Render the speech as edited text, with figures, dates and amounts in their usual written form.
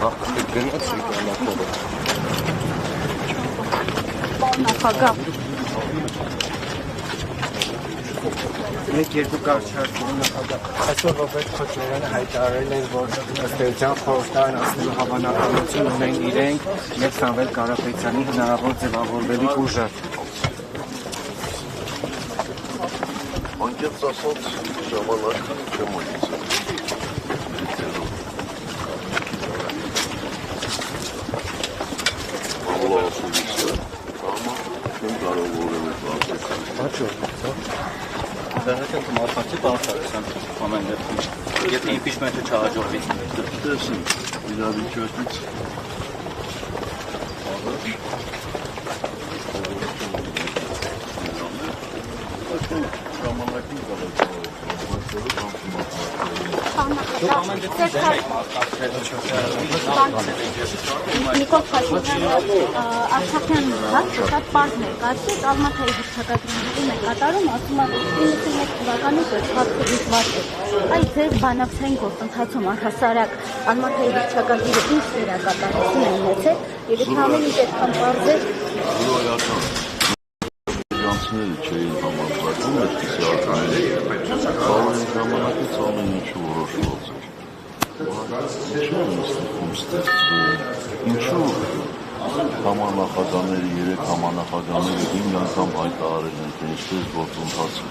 Նախագահ։ Մեկ երկու կարճարդյուն նախագահ այսօր Ռոբերտ Քոչարյանը հայտարարել էր, որ ըստ էության խորհրդարան անցնելու հավանականություն ունեն իրենք մեծ Սամվել Կարապետյանի հնարավոր ձևավորվելիք ուժը։ Անկեղծ ասած ժամանակ չեմ ունեցել։ Վերջին մարդկանցի բարձրացան ամեն դեպքում։ Եթե impeachment-ը չհաջողվի, տեսին իրավիճակից Նիկոլ Փաշինյանը Արցախյան հարցը շատ պարզ ներկայացրեց, Ալմաթայի հռչակագրի կատարում ասում է 91 թվականի հռչակագրը դիտված է։ Այս ձեր բանակցային գործընթացում առհասարակ Ալմաթայի հռչակագրը ինչ դերակատարություն է ունեցել եւ եթե ամեն ինչ այդքան պարզ է չէին համարձակում այդպիսի ականների, բավարար ժամանակից ամեն ինչը որոշված էր։ Ինչու են ստիպում ստեղծվել, ինչու համանախագահները, 3 համանախագահները 5 անգամ հայտարարել են, թե ինչպես գործընթացը